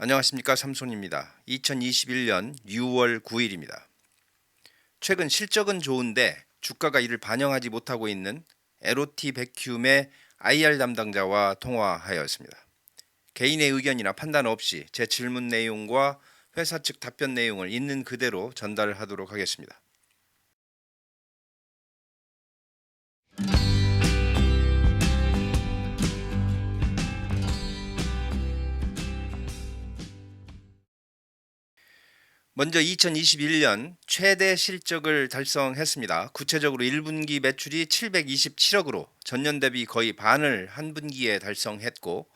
안녕하십니까, 삼손입니다. 2021년 6월 9일입니다. 최근 실적은 좋은데 주가가 이를 반영하지 못하고 있는 LOT 백큐움의 IR 담당자와 통화하였습니다. 개인의 의견이나 판단 없이 제 질문 내용과 회사 측 답변 내용을 있는 그대로 전달하도록 하겠습니다. 먼저 2021년 최대 실적을 달성했습니다. 구체적으로 1분기 매출이 727억으로 전년 대비 거의 반을 한 분기에 달성했고,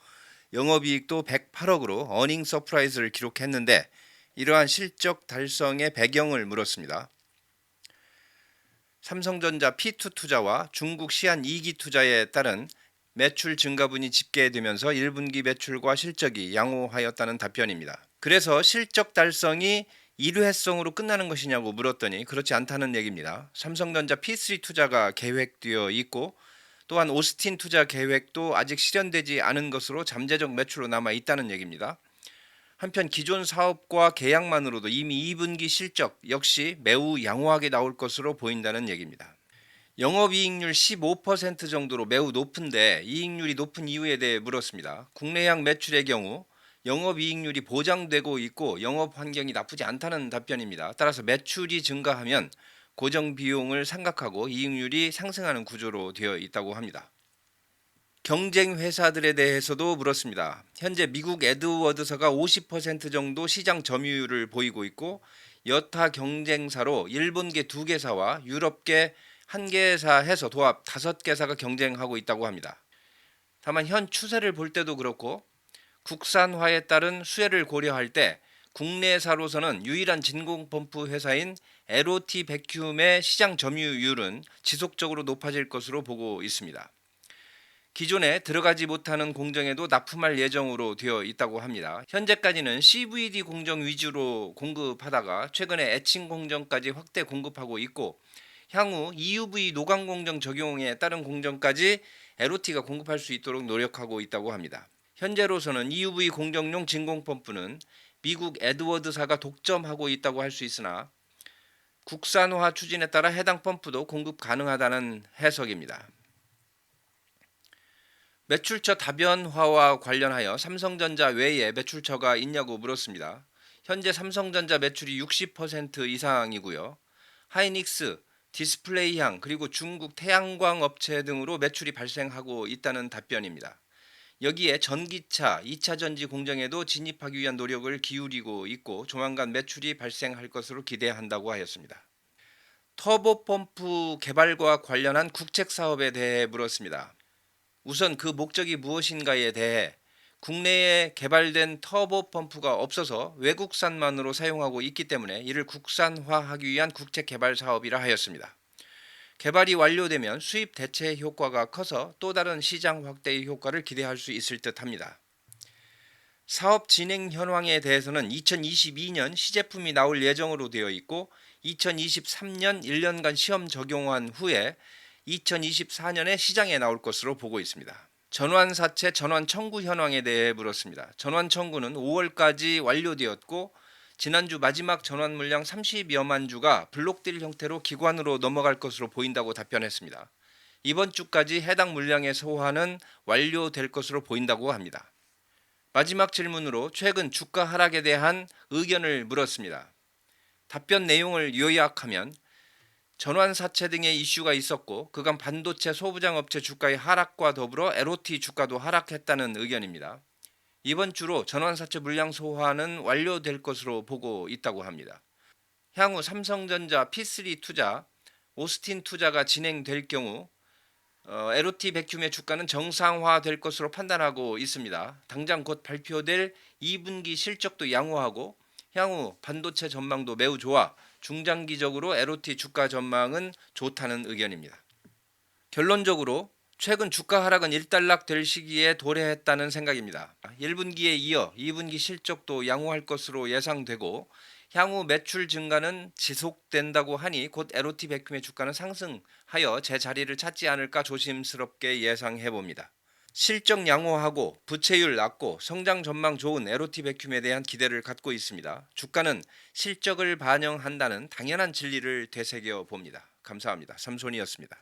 영업이익도 108억으로 어닝 서프라이즈를 기록했는데, 이러한 실적 달성의 배경을 물었습니다. 삼성전자 P2 투자와 중국 시안 2기 투자에 따른 매출 증가분이 집계되면서 1분기 매출과 실적이 양호하였다는 답변입니다. 그래서 실적 달성이 일회성으로 끝나는 것이냐고 물었더니 그렇지 않다는 얘기입니다. 삼성전자 P3 투자가 계획되어 있고, 또한 오스틴 투자 계획도 아직 실현되지 않은 것으로 잠재적 매출로 남아 있다는 얘기입니다. 한편 기존 사업과 계약만으로도 이미 2분기 실적 역시 매우 양호하게 나올 것으로 보인다는 얘기입니다. 영업이익률 15% 정도로 매우 높은데 이익률이 높은 이유에 대해 물었습니다. 국내향 매출의 경우 영업이익률이 보장되고 있고 영업 환경이 나쁘지 않다는 답변입니다. 따라서 매출이 증가하면 고정 비용을 생각하고 이익률이 상승하는 구조로 되어 있다고 합니다. 경쟁 회사들에 대해서도 물었습니다. 현재 미국 에드워드사가 50% 정도 시장 점유율을 보이고 있고, 여타 경쟁사로 일본계 2개사와 유럽계 1개사 해서 도합 5개사가 경쟁하고 있다고 합니다. 다만 현 추세를 볼 때도 그렇고 국산화에 따른 수혜를 고려할 때 국내사로서는 유일한 진공펌프 회사인 LOT 백큐움의 시장 점유율은 지속적으로 높아질 것으로 보고 있습니다. 기존에 들어가지 못하는 공정에도 납품할 예정으로 되어 있다고 합니다. 현재까지는 CVD 공정 위주로 공급하다가 최근에 에칭 공정까지 확대 공급하고 있고, 향후 EUV 노광 공정 적용에 따른 공정까지 LOT가 공급할 수 있도록 노력하고 있다고 합니다. 현재로서는 EUV 공정용 진공펌프는 미국 에드워드사가 독점하고 있다고 할 수 있으나 국산화 추진에 따라 해당 펌프도 공급 가능하다는 해석입니다. 매출처 다변화와 관련하여 삼성전자 외에 매출처가 있냐고 물었습니다. 현재 삼성전자 매출이 60% 이상이고요. 하이닉스, 디스플레이향 그리고 중국 태양광 업체 등으로 매출이 발생하고 있다는 답변입니다. 여기에 전기차, 2차 전지 공정에도 진입하기 위한 노력을 기울이고 있고 조만간 매출이 발생할 것으로 기대한다고 하였습니다. 터보펌프 개발과 관련한 국책 사업에 대해 물었습니다. 우선 그 목적이 무엇인가에 대해 국내에 개발된 터보 펌프가 없어서 외국산만으로 사용하고 있기 때문에 이를 국산화하기 위한 국책 개발 사업이라 하였습니다. 개발이 완료되면 수입 대체 효과가 커서 또 다른 시장 확대의 효과를 기대할 수 있을 듯합니다. 사업 진행 현황에 대해서는 2022년 시제품이 나올 예정으로 되어 있고, 2023년 1년간 시험 적용한 후에 2024년에 시장에 나올 것으로 보고 있습니다. 전환사채 전환 청구 현황에 대해 물었습니다. 전환 청구는 5월까지 완료되었고, 지난주 마지막 전환 물량 30여만 주가 블록딜 형태로 기관으로 넘어갈 것으로 보인다고 답변했습니다. 이번 주까지 해당 물량의 소화는 완료될 것으로 보인다고 합니다. 마지막 질문으로 최근 주가 하락에 대한 의견을 물었습니다. 답변 내용을 요약하면 전환사채 등의 이슈가 있었고 그간 반도체 소부장 업체 주가의 하락과 더불어 LOT 주가도 하락했다는 의견입니다. 이번 주로 전환사채 물량 소화는 완료될 것으로 보고 있다고 합니다. 향후 삼성전자 P3 투자, 오스틴 투자가 진행될 경우 LOT 백큐움의 주가는 정상화될 것으로 판단하고 있습니다. 당장 곧 발표될 2분기 실적도 양호하고 향후 반도체 전망도 매우 좋아 중장기적으로 LOT 주가 전망은 좋다는 의견입니다. 결론적으로 최근 주가 하락은 일단락 될 시기에 도래했다는 생각입니다. 1분기에 이어 2분기 실적도 양호할 것으로 예상되고 향후 매출 증가는 지속된다고 하니 곧 LOT 백큐움의 주가는 상승하여 제자리를 찾지 않을까 조심스럽게 예상해 봅니다. 실적 양호하고 부채율 낮고 성장 전망 좋은 LOT 백큐럼에 대한 기대를 갖고 있습니다. 주가는 실적을 반영한다는 당연한 진리를 되새겨 봅니다. 감사합니다. 삼손이었습니다.